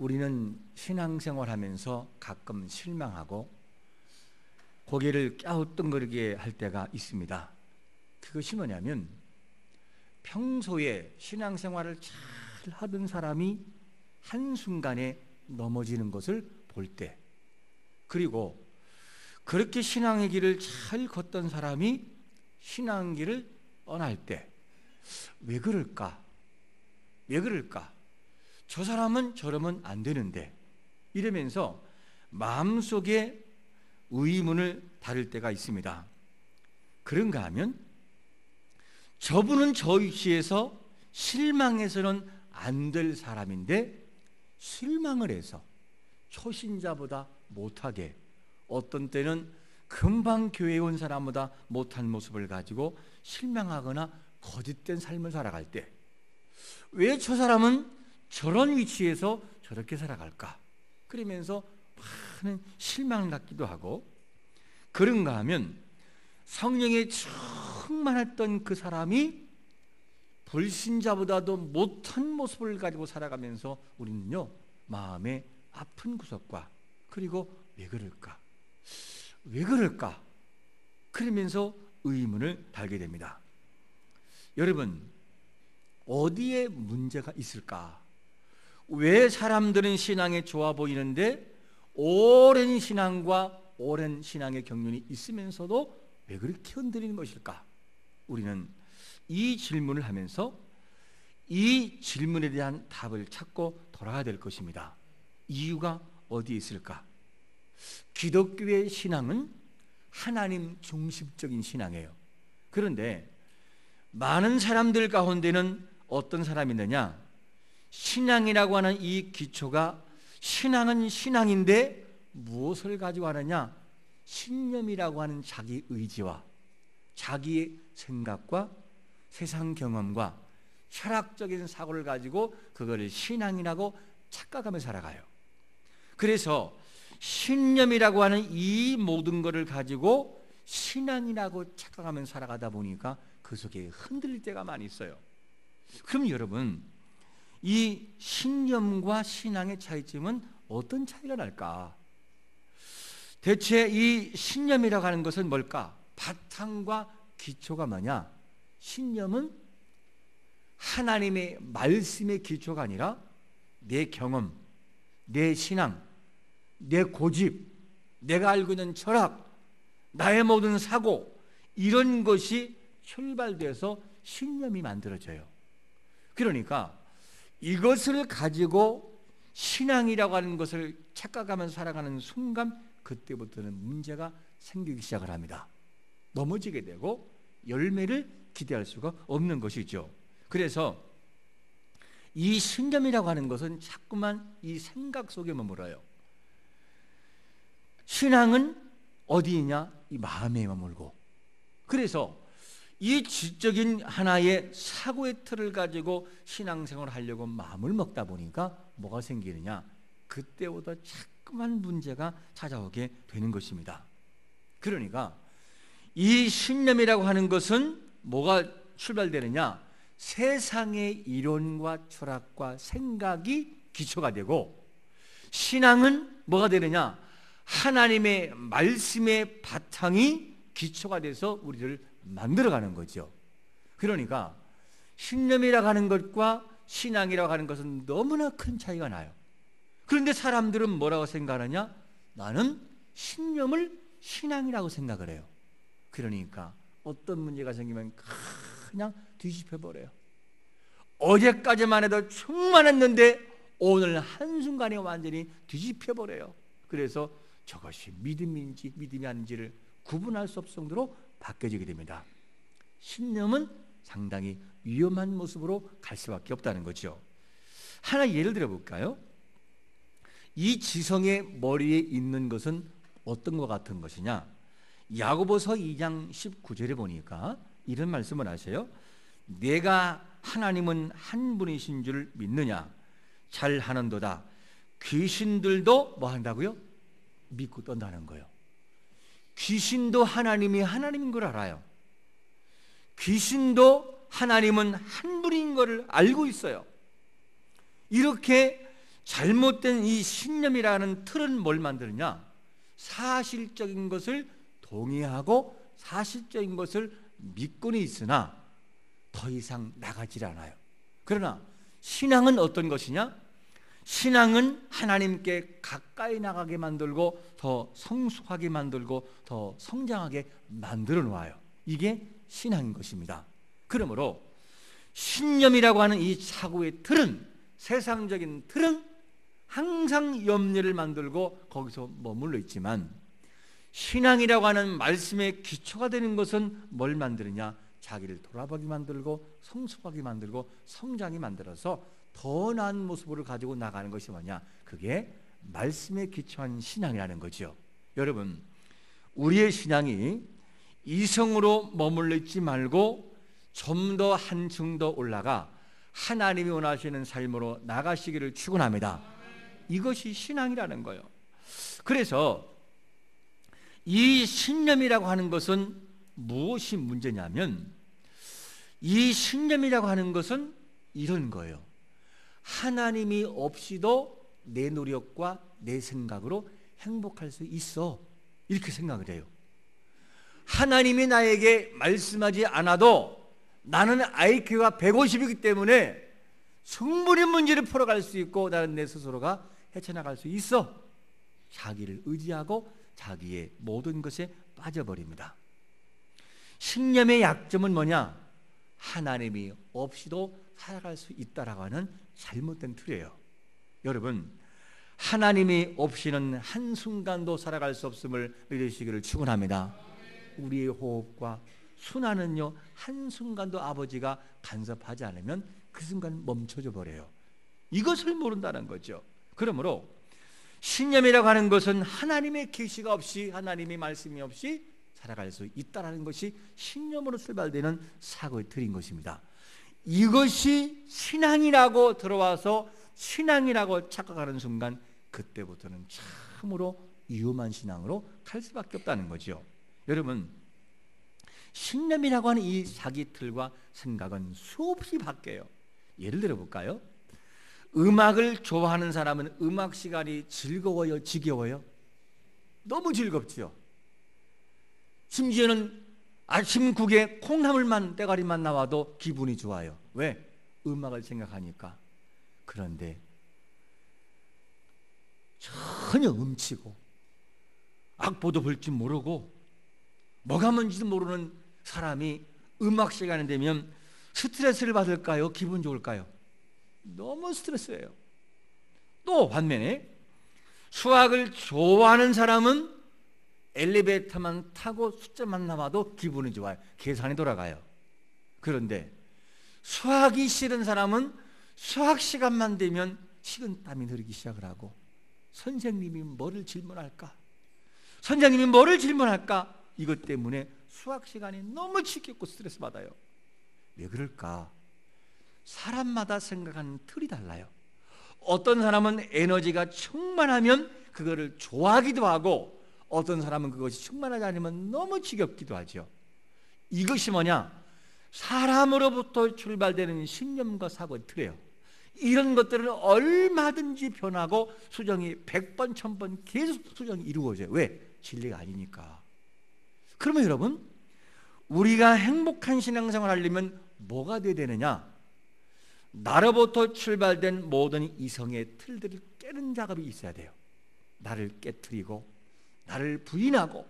우리는 신앙생활하면서 가끔 실망하고 고개를 갸우뚱거리게 할 때가 있습니다. 그것이 뭐냐면 평소에 신앙생활을 잘 하던 사람이 한순간에 넘어지는 것을 볼 때, 그리고 그렇게 신앙의 길을 잘 걷던 사람이 신앙 길을 떠날 때, 왜 그럴까? 왜 그럴까? 저 사람은 저러면 안 되는데, 이러면서 마음속에 의문을 다룰 때가 있습니다. 그런가 하면 저분은 저 위치에서 실망해서는 안 될 사람인데 실망을 해서 초신자보다 못하게, 어떤 때는 금방 교회에 온 사람보다 못한 모습을 가지고 실망하거나 거짓된 삶을 살아갈 때, 왜 저 사람은 저런 위치에서 저렇게 살아갈까? 그러면서 많은 실망을 갖기도 하고, 그런가 하면 성령에 충만했던 그 사람이 불신자보다도 못한 모습을 가지고 살아가면서 우리는요, 마음의 아픈 구석과, 그리고 왜 그럴까? 왜 그럴까? 그러면서 의문을 달게 됩니다. 여러분, 어디에 문제가 있을까? 왜 사람들은 신앙에 좋아 보이는데 오랜 신앙과 오랜 신앙의 경륜이 있으면서도 왜 그렇게 흔들리는 것일까? 우리는 이 질문을 하면서 이 질문에 대한 답을 찾고 돌아가야 될 것입니다. 이유가 어디에 있을까? 기독교의 신앙은 하나님 중심적인 신앙이에요. 그런데 많은 사람들 가운데는 어떤 사람이 있느냐? 신앙이라고 하는 이 기초가, 신앙은 신앙인데 무엇을 가지고 하느냐? 신념이라고 하는 자기 의지와 자기의 생각과 세상 경험과 철학적인 사고를 가지고 그거를 신앙이라고 착각하며 살아가요. 그래서 신념이라고 하는 이 모든 것을 가지고 신앙이라고 착각하며 살아가다 보니까 그 속에 흔들릴 때가 많이 있어요. 그럼 여러분, 이 신념과 신앙의 차이점은 어떤 차이가 날까? 대체 이 신념이라고 하는 것은 뭘까? 바탕과 기초가 뭐냐? 신념은 하나님의 말씀의 기초가 아니라 내 경험, 내 신앙, 내 고집, 내가 알고 있는 철학, 나의 모든 사고, 이런 것이 출발돼서 신념이 만들어져요. 그러니까 이것을 가지고 신앙이라고 하는 것을 착각하면서 살아가는 순간, 그때부터는 문제가 생기기 시작을 합니다. 넘어지게 되고 열매를 기대할 수가 없는 것이죠. 그래서 이 신념이라고 하는 것은 자꾸만 이 생각 속에 머물어요. 신앙은 어디 있냐? 이 마음에 머물고, 그래서 이 지적인 하나의 사고의 틀을 가지고 신앙생활을 하려고 마음을 먹다 보니까 뭐가 생기느냐? 그때보다 자꾸만 문제가 찾아오게 되는 것입니다. 그러니까 이 신념이라고 하는 것은 뭐가 출발되느냐? 세상의 이론과 철학과 생각이 기초가 되고, 신앙은 뭐가 되느냐? 하나님의 말씀의 바탕이 기초가 돼서 우리를 만들어가는 거죠. 그러니까 신념이라고 하는 것과 신앙이라고 하는 것은 너무나 큰 차이가 나요. 그런데 사람들은 뭐라고 생각하느냐? 나는 신념을 신앙이라고 생각을 해요. 그러니까 어떤 문제가 생기면 그냥 뒤집혀버려요. 어제까지만 해도 충만했는데 오늘 한순간에 완전히 뒤집혀버려요. 그래서 저것이 믿음인지 믿음이 아닌지를 구분할 수 없을 정도로 바뀌어지게 됩니다. 신념은 상당히 위험한 모습으로 갈 수밖에 없다는 거죠. 하나 예를 들어 볼까요? 이 지성의 머리에 있는 것은 어떤 것 같은 것이냐? 야고보서 2장 19절에 보니까 이런 말씀을 하세요. 내가 하나님은 한 분이신 줄 믿느냐? 잘하는도다. 귀신들도 뭐 한다고요? 믿고 떤다는 거예요. 귀신도 하나님이 하나님인 걸 알아요. 귀신도 하나님은 한 분인 것을 알고 있어요. 이렇게 잘못된 이 신념이라는 틀은 뭘 만드느냐? 사실적인 것을 동의하고 사실적인 것을 믿고는 있으나 더 이상 나가질 않아요. 그러나 신앙은 어떤 것이냐? 신앙은 하나님께 가까이 나가게 만들고 더 성숙하게 만들고 더 성장하게 만들어 놓아요. 이게 신앙인 것입니다. 그러므로 신념이라고 하는 이 사고의 틀은, 세상적인 틀은 항상 염려를 만들고 거기서 머물러 있지만, 신앙이라고 하는 말씀의 기초가 되는 것은 뭘 만드느냐? 자기를 돌아보게 만들고 성숙하게 만들고 성장하게 만들어서 더 나은 모습을 가지고 나가는 것이 뭐냐? 그게 말씀에 기초한 신앙이라는 거죠. 여러분, 우리의 신앙이 이성으로 머물러 있지 말고 좀 더 한층 더 올라가 하나님이 원하시는 삶으로 나가시기를 축원합니다. 이것이 신앙이라는 거예요. 그래서 이 신념이라고 하는 것은 무엇이 문제냐면, 이 신념이라고 하는 것은 이런 거예요. 하나님이 없이도 내 노력과 내 생각으로 행복할 수 있어, 이렇게 생각을 해요. 하나님이 나에게 말씀하지 않아도 나는 IQ가 150이기 때문에 충분히 문제를 풀어갈 수 있고 나는 내 스스로가 헤쳐나갈 수 있어. 자기를 의지하고 자기의 모든 것에 빠져버립니다. 신념의 약점은 뭐냐? 하나님이 없이도 살아갈 수 있다라고 하는 잘못된 틀이에요. 여러분, 하나님이 없이는 한순간도 살아갈 수 없음을 믿으시기를 축원합니다. 우리의 호흡과 순환은요, 한순간도 아버지가 간섭하지 않으면 그 순간 멈춰져 버려요. 이것을 모른다는 거죠. 그러므로 신념이라고 하는 것은 하나님의 계시가 없이, 하나님의 말씀이 없이 살아갈 수 있다는 것이 신념으로 출발되는 사고의 틀인 것입니다. 이것이 신앙이라고 들어와서 신앙이라고 착각하는 순간, 그때부터는 참으로 위험한 신앙으로 갈 수밖에 없다는 거죠. 여러분, 신념이라고 하는 이 자기 틀과 생각은 수없이 바뀌어요. 예를 들어 볼까요? 음악을 좋아하는 사람은 음악 시간이 즐거워요, 지겨워요? 너무 즐겁죠. 심지어는 아침국에 콩나물만, 때가리만 나와도 기분이 좋아요. 왜? 음악을 생각하니까. 그런데 전혀 음치고 악보도 볼 줄 모르고 뭐가 뭔지도 모르는 사람이 음악 시간이 되면 스트레스를 받을까요? 기분 좋을까요? 너무 스트레스예요. 또 반면에 수학을 좋아하는 사람은 엘리베이터만 타고 숫자만 나와도 기분이 좋아요. 계산이 돌아가요. 그런데 수학이 싫은 사람은 수학 시간만 되면 식은땀이 흐르기 시작을 하고, 선생님이 뭐를 질문할까? 선생님이 뭐를 질문할까? 이것 때문에 수학 시간이 너무 지겹고 스트레스 받아요. 왜 그럴까? 사람마다 생각하는 틀이 달라요. 어떤 사람은 에너지가 충만하면 그거를 좋아하기도 하고, 어떤 사람은 그것이 충만하지 않으면 너무 지겹기도 하죠. 이것이 뭐냐? 사람으로부터 출발되는 신념과 사고의 틀이에요. 이런 것들은 얼마든지 변하고 수정이 100번, 1000번 계속 수정이 이루어져요. 왜? 진리가 아니니까. 그러면 여러분, 우리가 행복한 신앙생활을 하려면 뭐가 돼야 되느냐? 나로부터 출발된 모든 이성의 틀들을 깨는 작업이 있어야 돼요. 나를 깨트리고 나를 부인하고,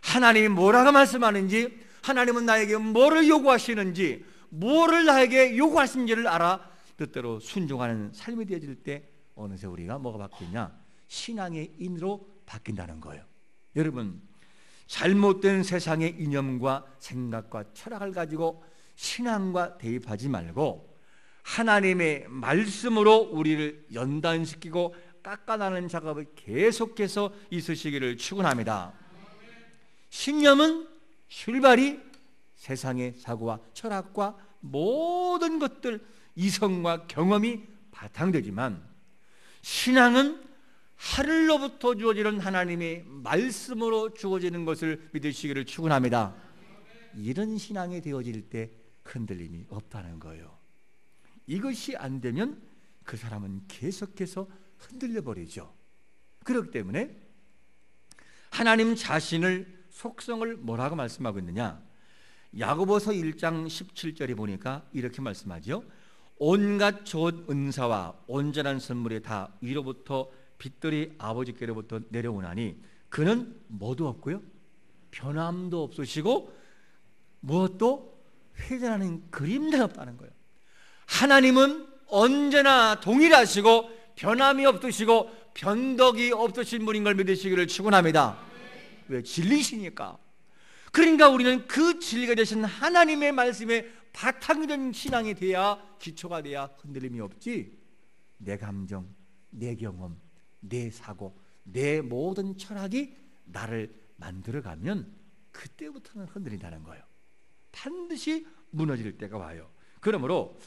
하나님이 뭐라고 말씀하는지, 하나님은 나에게 뭐를 요구하시는지, 뭐를 나에게 요구하시는지를 알아 뜻대로 순종하는 삶이 되어질 때 어느새 우리가 뭐가 바뀌냐? 신앙의 인으로 바뀐다는 거예요. 여러분, 잘못된 세상의 이념과 생각과 철학을 가지고 신앙과 대입하지 말고 하나님의 말씀으로 우리를 연단시키고 깎아나는 작업을 계속해서 있으시기를 축원합니다. 신념은 출발이 세상의 사고와 철학과 모든 것들, 이성과 경험이 바탕되지만, 신앙은 하늘로부터 주어지는 하나님의 말씀으로 주어지는 것을 믿으시기를 축원합니다. 이런 신앙이 되어질 때 흔들림이 없다는 거예요. 이것이 안 되면 그 사람은 계속해서 흔들려 버리죠. 그렇기 때문에 하나님 자신을 속성을 뭐라고 말씀하고 있느냐? 야고보서 1장 17절에 보니까 이렇게 말씀하죠. 온갖 좋은 은사와 온전한 선물이 다 위로부터 빛들이 아버지께로부터 내려오나니 그는 뭐도 없고요, 변함도 없으시고 무엇도 회전하는 그림자 없다는 거예요. 하나님은 언제나 동일하시고 변함이 없으시고 변덕이 없으신 분인 걸 믿으시기를 축원합니다. 왜? 진리시니까. 그러니까 우리는 그 진리가 되신 하나님의 말씀에 바탕이 된 신앙이 돼야, 기초가 돼야 흔들림이 없지, 내 감정, 내 경험, 내 사고, 내 모든 철학이 나를 만들어가면 그때부터는 흔들린다는 거예요. 반드시 무너질 때가 와요. 그러므로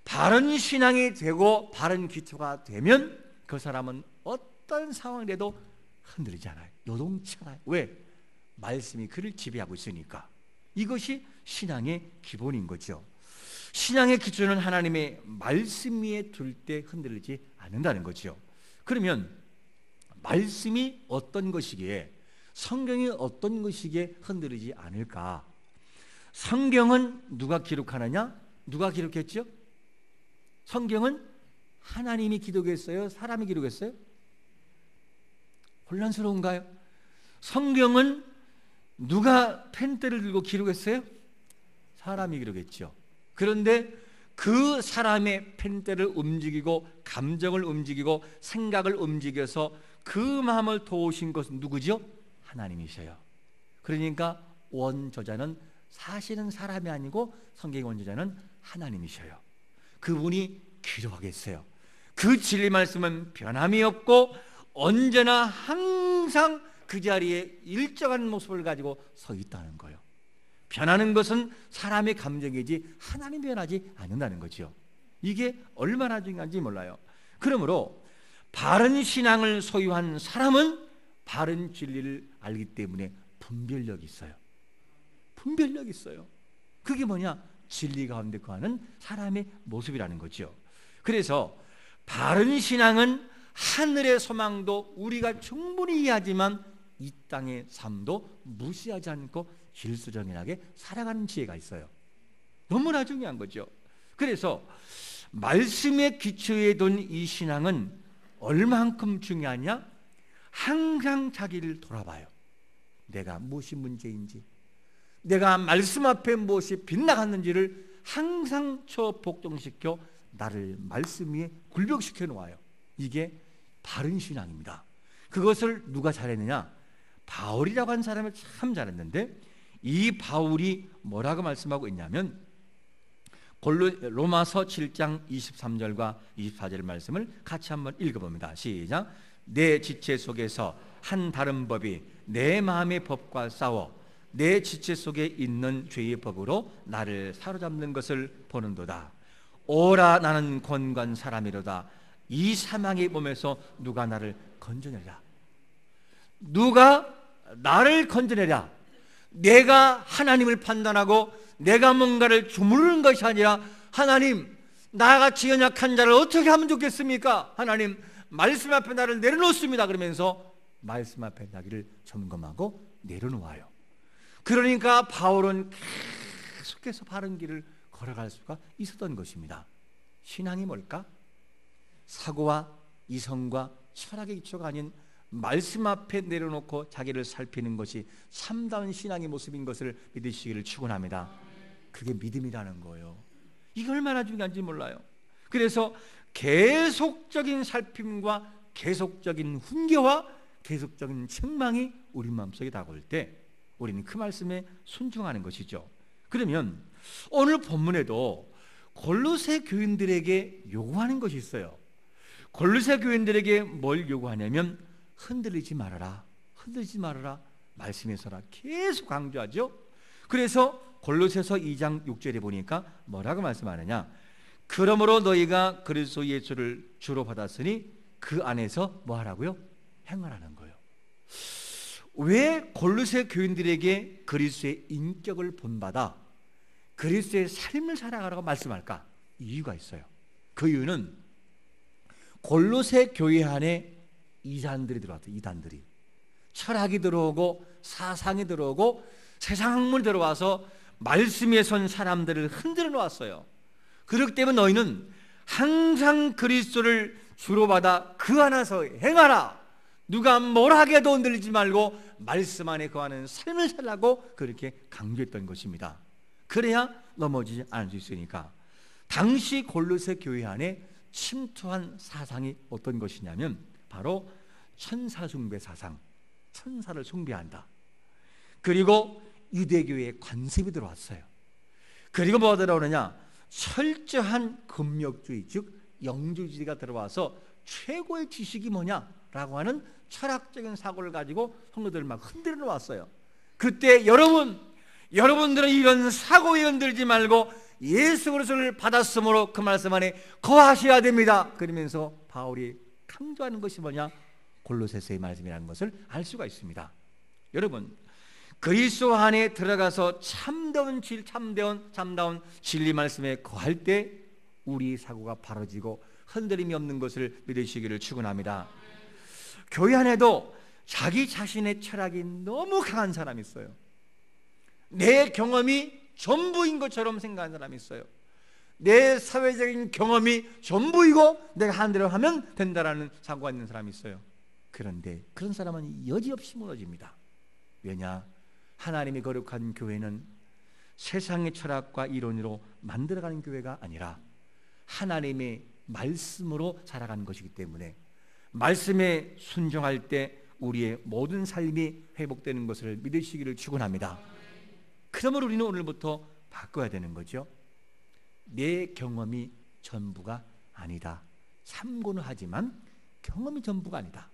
바른 신앙이 되고 바른 기초가 되면 그 사람은 어떤 상황에도 흔들리지 않아요. 요동치 않아요. 왜? 말씀이 그를 지배하고 있으니까. 이것이 신앙의 기본인 거죠. 신앙의 기초는 하나님의 말씀 위에 둘 때 흔들리지 않는다는 거죠. 그러면 말씀이 어떤 것이기에, 성경이 어떤 것이기에 흔들리지 않을까? 성경은 누가 기록하느냐? 누가 기록했죠? 성경은 하나님이 기록했어요? 사람이 기록했어요? 혼란스러운가요? 성경은 누가 펜대를 들고 기록했어요? 사람이 기록했죠. 그런데 그 사람의 펜대를 움직이고 감정을 움직이고 생각을 움직여서 그 마음을 도우신 것은 누구죠? 하나님이셔요. 그러니까 원저자는 사실은 사람이 아니고 성경의 원저자는 하나님이셔요. 그분이 기록하겠어요. 그 진리 말씀은 변함이 없고 언제나 항상 그 자리에 일정한 모습을 가지고 서 있다는 거예요. 변하는 것은 사람의 감정이지 하나님 변하지 않는다는 거죠. 이게 얼마나 중요한지 몰라요. 그러므로 바른 신앙을 소유한 사람은 바른 진리를 알기 때문에 분별력이 있어요. 분별력이 있어요. 그게 뭐냐? 진리 가운데 거하는 사람의 모습이라는 거죠. 그래서 바른 신앙은 하늘의 소망도 우리가 충분히 이해하지만 이 땅의 삶도 무시하지 않고 질서정연하게 살아가는 지혜가 있어요. 너무나 중요한 거죠. 그래서 말씀의 기초에 둔 이 신앙은 얼만큼 중요하냐? 항상 자기를 돌아봐요. 내가 무엇이 문제인지, 내가 말씀 앞에 무엇이 빗나갔는지를 항상 복종시켜 나를 말씀 위에 굴복시켜 놓아요. 이게 바른 신앙입니다. 그것을 누가 잘했느냐? 바울이라고 한 사람이 참 잘했는데, 이 바울이 뭐라고 말씀하고 있냐면 로마서 7장 23절과 24절 말씀을 같이 한번 읽어봅니다. 시작. 내 지체 속에서 한 다른 법이 내 마음의 법과 싸워 내 지체 속에 있는 죄의 법으로 나를 사로잡는 것을 보는도다. 오라, 나는 권고한 사람이로다. 이 사망의 몸에서 누가 나를 건져내랴? 누가 나를 건져내랴? 내가 하나님을 판단하고 내가 뭔가를 주무르는 것이 아니라, 하나님, 나같이 연약한 자를 어떻게 하면 좋겠습니까? 하나님, 말씀 앞에 나를 내려놓습니다. 그러면서 말씀 앞에 나기를 점검하고 내려놓아요. 그러니까 바울은 계속해서 바른 길을 걸어갈 수가 있었던 것입니다. 신앙이 뭘까? 사고와 이성과 철학의 기초가 아닌 말씀 앞에 내려놓고 자기를 살피는 것이 참다운 신앙의 모습인 것을 믿으시기를 축원합니다. 그게 믿음이라는 거예요. 이게 얼마나 중요한지 몰라요. 그래서 계속적인 살핌과 계속적인 훈계와 계속적인 책망이 우리 마음속에 다가올 때 우리는 그 말씀에 순종하는 것이죠. 그러면 오늘 본문에도 골로새 교인들에게 요구하는 것이 있어요. 골로새 교인들에게 뭘 요구하냐면 흔들리지 말아라, 흔들리지 말아라, 말씀에 서라 계속 강조하죠. 그래서 골로새서 2장 6절에 보니까 뭐라고 말씀하느냐? 그러므로 너희가 그리스도 예수를 주로 받았으니 그 안에서 뭐 하라고요? 행하라는 거예요. 왜 골로새 교인들에게 그리스도의 인격을 본받아 그리스도의 삶을 살아가라고 말씀할까? 이유가 있어요. 그 이유는 골로새 교회 안에 이단들이 들어왔어요. 이단들이. 철학이 들어오고 사상이 들어오고 세상 학문이 들어와서 말씀에 선 사람들을 흔들어 놓았어요. 그렇기 때문에 너희는 항상 그리스도를 주로 받아 그 안에서 행하라. 누가 뭐라 하게도 흔들리지 말고 말씀 안에 거하는 삶을 살라고 그렇게 강조했던 것입니다. 그래야 넘어지지 않을 수 있으니까. 당시 골로새 교회 안에 침투한 사상이 어떤 것이냐면 바로 천사 숭배 사상, 천사를 숭배한다. 그리고 유대교의 관습이 들어왔어요. 그리고 뭐가 들어오느냐, 철저한 금욕주의, 즉 영주주의가 들어와서 최고의 지식이 뭐냐라고 하는 철학적인 사고를 가지고 성도들을 막 흔들어 놓았어요. 그때 여러분들은 이런 사고에 흔들지 말고 예수 그리스도를 받았으므로 그 말씀 안에 거하셔야 됩니다. 그러면서 바울이 강조하는 것이 뭐냐, 골로새서의 말씀이라는 것을 알 수가 있습니다. 여러분, 그리스도 안에 들어가서 참다운 진리 말씀에 거할 때 우리 사고가 바로지고 흔들림이 없는 것을 믿으시기를 축원합니다. 교회 안에도 자기 자신의 철학이 너무 강한 사람이 있어요. 내 경험이 전부인 것처럼 생각하는 사람이 있어요. 내 사회적인 경험이 전부이고 내가 하는 대로 하면 된다라는 사고가 있는 사람이 있어요. 그런데 그런 사람은 여지없이 무너집니다. 왜냐? 하나님이 거룩한 교회는 세상의 철학과 이론으로 만들어가는 교회가 아니라 하나님의 말씀으로 살아가는 것이기 때문에 말씀에 순종할 때 우리의 모든 삶이 회복되는 것을 믿으시기를 축원합니다. 그러므로 우리는 오늘부터 바꿔야 되는 거죠. 내 경험이 전부가 아니다. 참고는 하지만 경험이 전부가 아니다.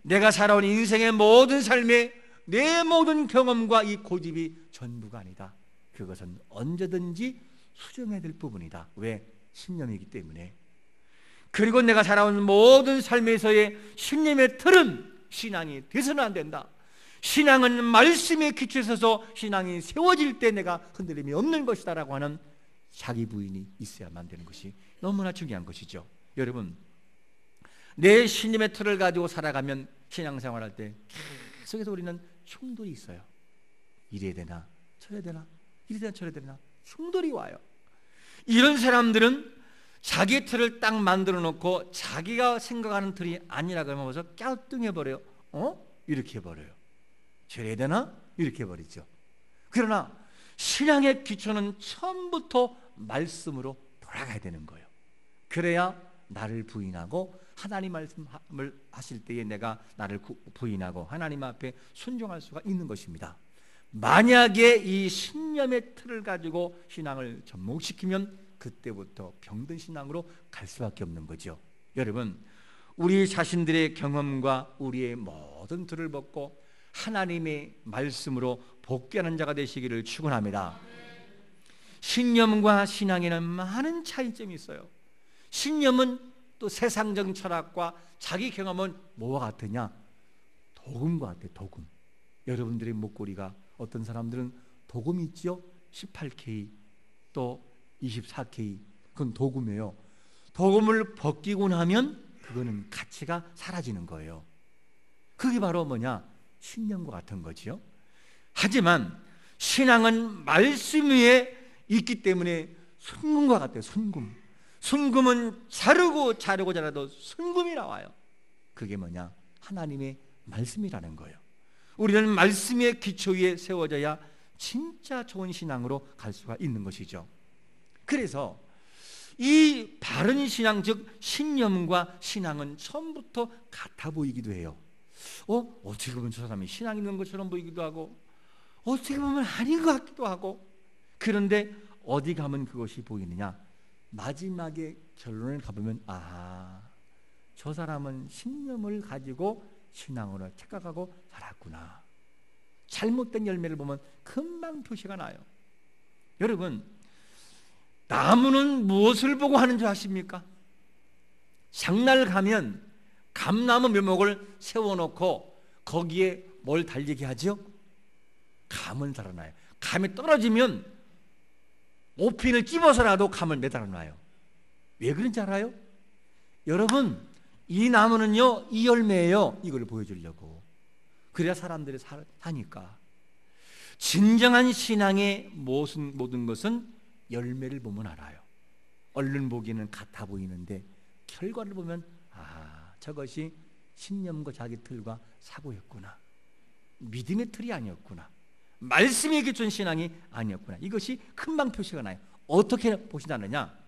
내가 살아온 인생의 모든 삶에 내 모든 경험과 이 고집이 전부가 아니다. 그것은 언제든지 수정해야 될 부분이다. 왜? 신념이기 때문에. 그리고 내가 살아온 모든 삶에서의 신념의 틀은 신앙이 돼서는 안 된다. 신앙은 말씀에 기초해서 신앙이 세워질 때 내가 흔들림이 없는 것이다 라고 하는 자기 부인이 있어야만 되는 것이 너무나 중요한 것이죠. 여러분, 내 신념의 틀을 가지고 살아가면 신앙생활할 때 계속해서 우리는 충돌이 있어요. 이래야 되나 저래야 되나, 이래야 되나 저래야 되나 충돌이 와요. 이런 사람들은 자기 틀을 딱 만들어 놓고 자기가 생각하는 틀이 아니라 그러면 벌써 갸우뚱해버려요. 이렇게 해버려요. 저래야 되나? 이렇게 해버리죠. 그러나 신앙의 기초는 처음부터 말씀으로 돌아가야 되는 거예요. 그래야 나를 부인하고 하나님 말씀을 하실 때에 내가 나를 부인하고 하나님 앞에 순종할 수가 있는 것입니다. 만약에 이 신념의 틀을 가지고 신앙을 접목시키면 그때부터 병든 신앙으로 갈 수밖에 없는 거죠. 여러분, 우리 자신들의 경험과 우리의 모든 틀을 벗고 하나님의 말씀으로 복귀하는 자가 되시기를 축원합니다. 신념과 신앙에는 많은 차이점이 있어요. 신념은 또 세상적 철학과 자기 경험은 뭐와 같으냐? 도금과 같아요. 도금. 여러분들의 목걸이가 어떤 사람들은 도금이 있죠? 18K 또 24K, 그건 도금이에요. 도금을 벗기고 나면 그거는 가치가 사라지는 거예요. 그게 바로 뭐냐? 신념과 같은 거지요. 하지만 신앙은 말씀 위에 있기 때문에 순금과 같아요. 순금은 자르고 자라도 순금이 나와요. 그게 뭐냐? 하나님의 말씀이라는 거예요. 우리는 말씀의 기초 위에 세워져야 진짜 좋은 신앙으로 갈 수가 있는 것이죠. 그래서 이 바른 신앙, 즉 신념과 신앙은 처음부터 같아 보이기도 해요. 어떻게 보면 저 사람이 신앙 있는 것처럼 보이기도 하고 어떻게 보면 아닌 것 같기도 하고, 그런데 어디 가면 그것이 보이느냐? 마지막에 결론을 가보면 저 사람은 신념을 가지고 신앙으로 착각하고 살았구나. 잘못된 열매를 보면 금방 표시가 나요. 여러분, 나무는 무엇을 보고 하는 줄 아십니까? 장날 가면 감나무 묘목을 세워놓고 거기에 뭘 달리게 하죠? 감은 달아놔요. 감이 떨어지면 오핀을 찝어서라도 감을 매달아놔요. 왜 그런지 알아요? 여러분, 이 나무는요, 이 열매예요. 이걸 보여주려고. 그래야 사람들이 사니까. 진정한 신앙의 모든 것은 열매를 보면 알아요. 얼른 보기에는 같아 보이는데 결과를 보면 저것이 신념과 자기 틀과 사고였구나. 믿음의 틀이 아니었구나. 말씀에 기초한 신앙이 아니었구나. 이것이 금방 표시가 나요. 어떻게 보시다느냐?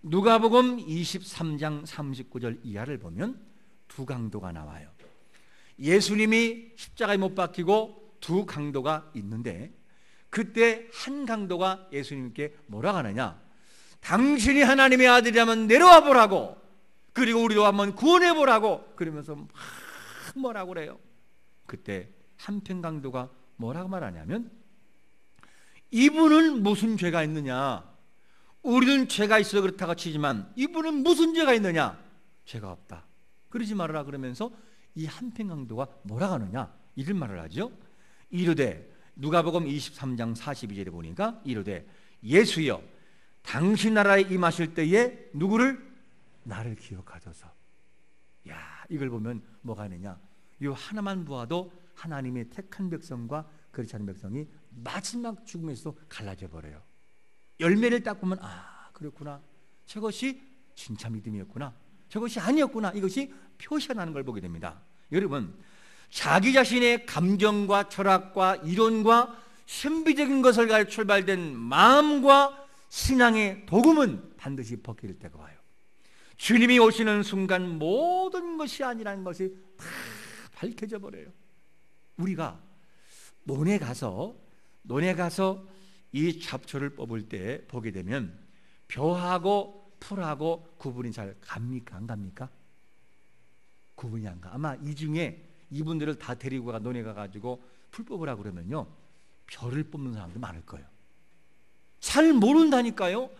누가복음 23장 39절 이하를 보면 두 강도가 나와요. 예수님이 십자가에 못 박히고 두 강도가 있는데 그때 한 강도가 예수님께 뭐라고 하느냐? 당신이 하나님의 아들이라면 내려와 보라고, 그리고 우리도 한번 구원해 보라고 그러면서 막 뭐라고 그래요. 그때 한편 강도가 뭐라고 말하냐면, 이분은 무슨 죄가 있느냐? 우리는 죄가 있어 그렇다고 치지만 이분은 무슨 죄가 있느냐? 죄가 없다. 그러지 말아라. 그러면서 이 한편 강도가 뭐라고 하느냐? 이런 말을 하죠. 이르되, 누가복음 23장 42절에 보니까 이르되, 예수여 당신 나라에 임하실 때에 누구를? 나를 기억하소서. 야, 이걸 보면 뭐가 있느냐? 이 하나만 보아도 하나님의 택한 백성과 그렇지 않은 백성이 마지막 죽음에서 갈라져 버려요. 열매를 딱 보면 그렇구나. 저것이 진짜 믿음이었구나. 저것이 아니었구나. 이것이 표시가 나는 걸 보게 됩니다. 여러분, 자기 자신의 감정과 철학과 이론과 신비적인 것을 가지고 출발된 마음과 신앙의 도금은 반드시 벗길 때가 와요. 주님이 오시는 순간 모든 것이 아니라는 것이 다 밝혀져 버려요. 우리가 논에 가서 이 잡초를 뽑을 때 보게 되면 벼하고 풀하고 구분이 잘 갑니까? 안 갑니까? 구분이 안 가. 아마 이 중에 이분들을 다 데리고 가 논에 가가지고 풀 뽑으라고 그러면요, 벼를 뽑는 사람도 많을 거예요. 잘 모른다니까요.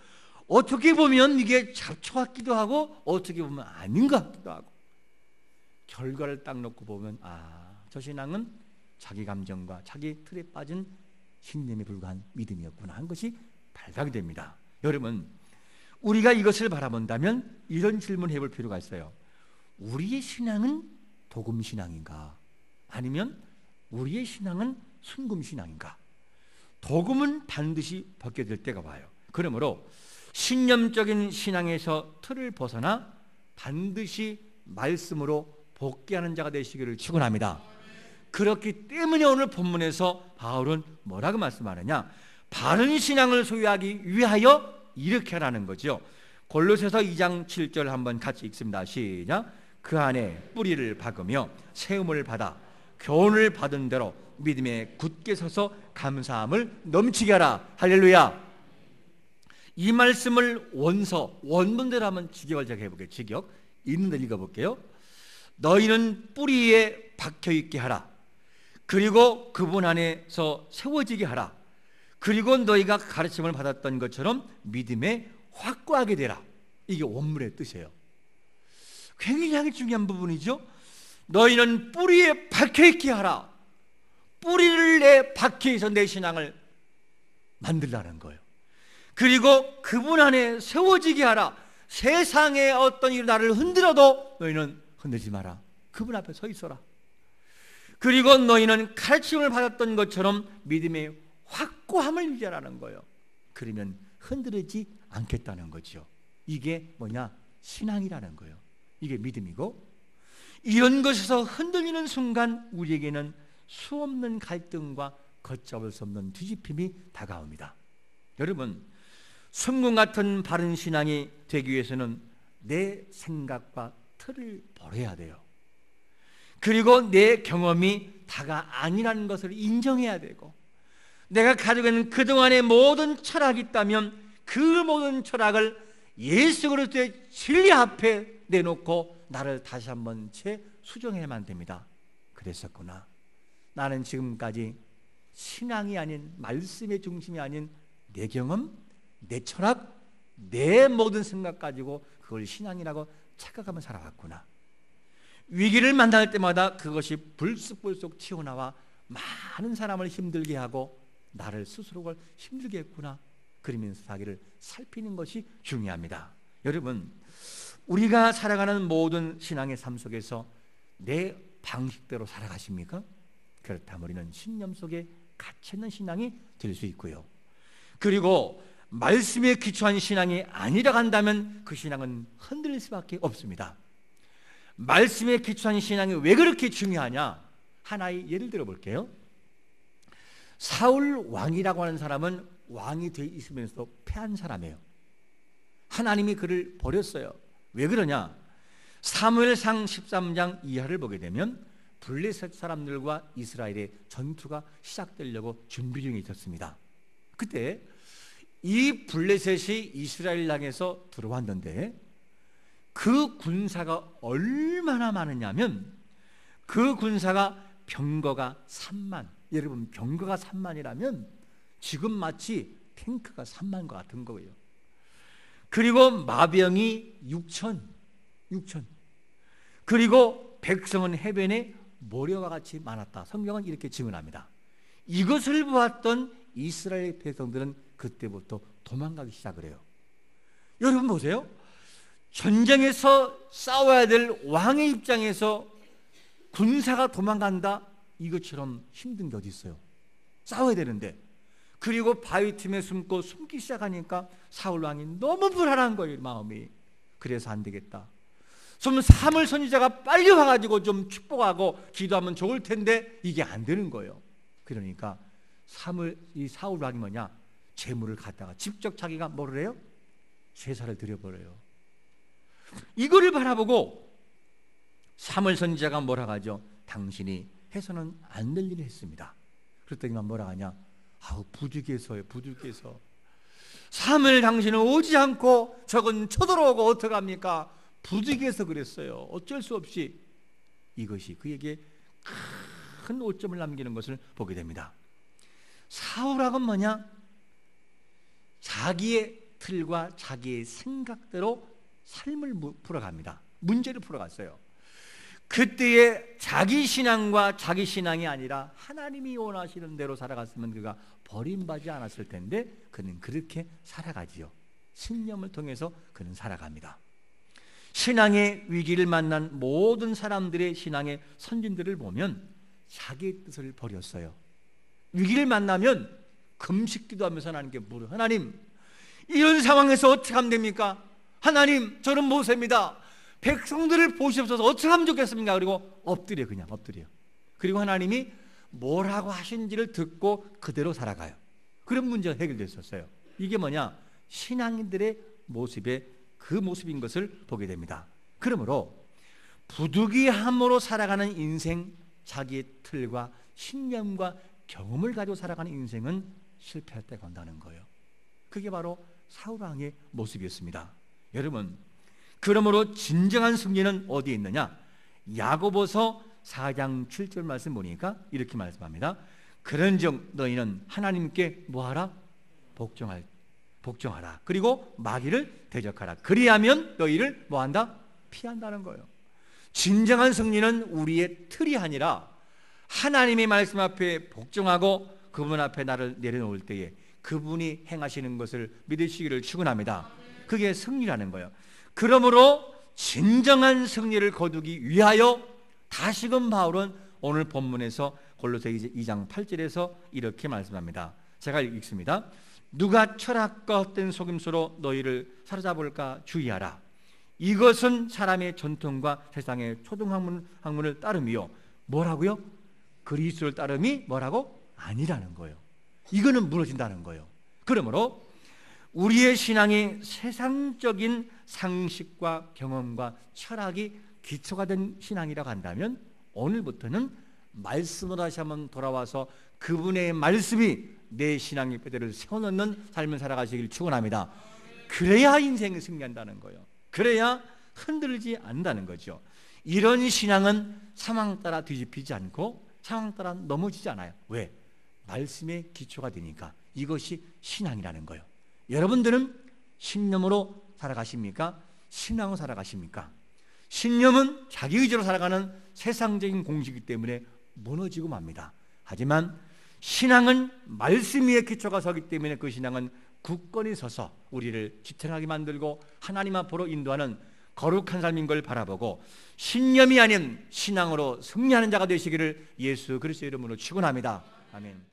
어떻게 보면 이게 잡초 같기도 하고 어떻게 보면 아닌 것 같기도 하고. 결과를 딱 놓고 보면 저 신앙은 자기 감정과 자기 틀에 빠진 신념에 불과한 믿음이었구나 한 것이 발각이 됩니다. 여러분, 우리가 이것을 바라본다면 이런 질문을 해볼 필요가 있어요. 우리의 신앙은 도금신앙인가? 아니면 우리의 신앙은 순금신앙인가? 도금은 반드시 벗겨질 때가 와요. 그러므로 신념적인 신앙에서 틀을 벗어나 반드시 말씀으로 복귀하는 자가 되시기를 축원합니다. 그렇기 때문에 오늘 본문에서 바울은 뭐라고 말씀하느냐? 바른 신앙을 소유하기 위하여 이렇게 하라는 거죠. 골로새서 2장 7절 한번 같이 읽습니다. 시작. 그 안에 뿌리를 박으며 세움을 받아 교훈을 받은 대로 믿음에 굳게 서서 감사함을 넘치게 하라. 할렐루야. 이 말씀을 원문대로 한번 직역을 제가 해볼게요. 직역 있는 대로 읽어볼게요. 너희는 뿌리에 박혀있게 하라. 그리고 그분 안에서 세워지게 하라. 그리고 너희가 가르침을 받았던 것처럼 믿음에 확고하게 되라. 이게 원문의 뜻이에요. 굉장히 중요한 부분이죠. 너희는 뿌리에 박혀있게 하라. 뿌리를 내 박혀있어 내 신앙을 만들라는 거예요. 그리고 그분 안에 세워지게 하라. 세상에 어떤 일이 나를 흔들어도 너희는 흔들지 마라. 그분 앞에 서 있어라. 그리고 너희는 가르침을 받았던 것처럼 믿음의 확고함을 유지하라는 거예요. 그러면 흔들리지 않겠다는 거죠. 이게 뭐냐? 신앙이라는 거예요. 이게 믿음이고, 이런 것에서 흔들리는 순간 우리에게는 수없는 갈등과 걷잡을 수 없는 뒤집힘이 다가옵니다. 여러분, 성공 같은 바른 신앙이 되기 위해서는 내 생각과 틀을 버려야 돼요. 그리고 내 경험이 다가 아니라는 것을 인정해야 되고, 내가 가지고 있는 그동안의 모든 철학이 있다면 그 모든 철학을 예수 그리스도의 진리 앞에 내놓고 나를 다시 한번 재수정해야만 됩니다. 그랬었구나. 나는 지금까지 신앙이 아닌, 말씀의 중심이 아닌 내 경험, 내 철학, 내 모든 생각 가지고 그걸 신앙이라고 착각하며 살아왔구나. 위기를 만날 때마다 그것이 불쑥불쑥 튀어나와 많은 사람을 힘들게 하고 나를 스스로를 힘들게 했구나. 그러면서 자기를 살피는 것이 중요합니다. 여러분, 우리가 살아가는 모든 신앙의 삶 속에서 내 방식대로 살아가십니까? 그렇다면 우리는 신념 속에 갇혀있는 신앙이 될 수 있고요. 그리고 말씀에 기초한 신앙이 아니라 한다면 그 신앙은 흔들릴 수밖에 없습니다. 말씀에 기초한 신앙이 왜 그렇게 중요하냐? 하나의 예를 들어 볼게요. 사울 왕이라고 하는 사람은 왕이 돼 있으면서도 패한 사람이에요. 하나님이 그를 버렸어요. 왜 그러냐? 사무엘상 13장 이하를 보게 되면 블레셋 사람들과 이스라엘의 전투가 시작되려고 준비 중에 있었습니다. 그때 이 블레셋이 이스라엘 땅에서 들어왔는데 그 군사가 얼마나 많으냐면 그 군사가 병거가 3만. 여러분, 병거가 3만이라면 지금 마치 탱크가 3만과 같은 거예요. 그리고 마병이 6천. 그리고 백성은 해변에 모래와 같이 많았다. 성경은 이렇게 증언합니다. 이것을 보았던 이스라엘 백성들은 그때부터 도망가기 시작을 해요. 여러분 보세요. 전쟁에서 싸워야 될 왕의 입장에서 군사가 도망간다? 이것처럼 힘든 게 어디 있어요? 싸워야 되는데. 그리고 바위 틈에 숨기 시작하니까 사울 왕이 너무 불안한 거예요, 마음이. 그래서 안 되겠다. 좀 사무엘 선지자가 빨리 와가지고 좀 축복하고 기도하면 좋을 텐데 이게 안 되는 거예요. 그러니까 이 사울 왕이 뭐냐? 제물을 갖다가 직접 자기가 뭐를 해요? 제사를 드려버려요. 이거를 바라보고 사무엘 선지자가 뭐라 하죠? 당신이 해서는 안 될 일을 했습니다. 그랬더니만 뭐라 하냐? 아우, 부득이해서요, 부득이해서. 사무엘, 당신은 오지 않고 저건 쳐들어오고 어떡합니까? 부득이해서 그랬어요. 어쩔 수 없이. 이것이 그에게 큰 오점을 남기는 것을 보게 됩니다. 사울왕은 뭐냐? 자기의 틀과 자기의 생각대로 삶을 풀어갑니다. 문제를 풀어갔어요. 그때의 자기 신앙과 자기 신앙이 아니라 하나님이 원하시는 대로 살아갔으면 그가 버림받지 않았을 텐데 그는 그렇게 살아가지요. 신념을 통해서 그는 살아갑니다. 신앙의 위기를 만난 모든 사람들의 신앙의 선진들을 보면 자기의 뜻을 버렸어요. 위기를 만나면 금식 기도하면서 하나님께 물어요. 하나님, 이런 상황에서 어떻게 하면 됩니까? 하나님, 저는 모세입니다. 백성들을 보시옵소서. 어떻게 하면 좋겠습니까? 그리고 엎드려, 그냥 엎드려. 그리고 하나님이 뭐라고 하신지를 듣고 그대로 살아가요. 그런 문제가 해결됐었어요. 이게 뭐냐? 신앙인들의 모습에 그 모습인 것을 보게 됩니다. 그러므로 부득이함으로 살아가는 인생, 자기의 틀과 신념과 경험을 가지고 살아가는 인생은 실패할 때가 온다는 거예요. 그게 바로 사울왕의 모습이었습니다. 여러분, 그러므로 진정한 승리는 어디에 있느냐? 야고보서 4장 7절 말씀 보니까 이렇게 말씀합니다. 그런즉 너희는 하나님께 뭐하라? 복종하라. 그리고 마귀를 대적하라. 그리하면 너희를 뭐한다? 피한다는 거예요. 진정한 승리는 우리의 틀이 아니라 하나님의 말씀 앞에 복종하고 그분 앞에 나를 내려놓을 때에 그분이 행하시는 것을 믿으시기를 축원합니다. 그게 승리라는 거예요. 그러므로 진정한 승리를 거두기 위하여 다시금 바울은 오늘 본문에서 골로새 2장 8절에서 이렇게 말씀합니다. 제가 읽습니다. 누가 철학과 헛된 속임수로 너희를 사로잡을까 주의하라. 이것은 사람의 전통과 세상의 초등학문을 따름이요. 뭐라고요? 그리스도를 따름이 뭐라고? 아니라는 거예요. 이거는 무너진다는 거예요. 그러므로 우리의 신앙이 세상적인 상식과 경험과 철학이 기초가 된 신앙이라고 한다면 오늘부터는 말씀으로 다시 한번 돌아와서 그분의 말씀이 내 신앙의 뼈대를 세워놓는 삶을 살아가시길 축원합니다. 그래야 인생을 승리한다는 거예요. 그래야 흔들리지 않는다는 거죠. 이런 신앙은 상황 따라 뒤집히지 않고 상황 따라 넘어지지 않아요. 왜? 말씀의 기초가 되니까. 이것이 신앙이라는 거예요. 여러분들은 신념으로 살아가십니까? 신앙으로 살아가십니까? 신념은 자기 의지로 살아가는 세상적인 공식이기 때문에 무너지고 맙니다. 하지만 신앙은 말씀 위에 기초가 서기 때문에 그 신앙은 굳건히 서서 우리를 지탱하게 만들고 하나님 앞으로 인도하는 거룩한 삶인 걸 바라보고 신념이 아닌 신앙으로 승리하는 자가 되시기를 예수 그리스도의 이름으로 축원합니다. 아멘.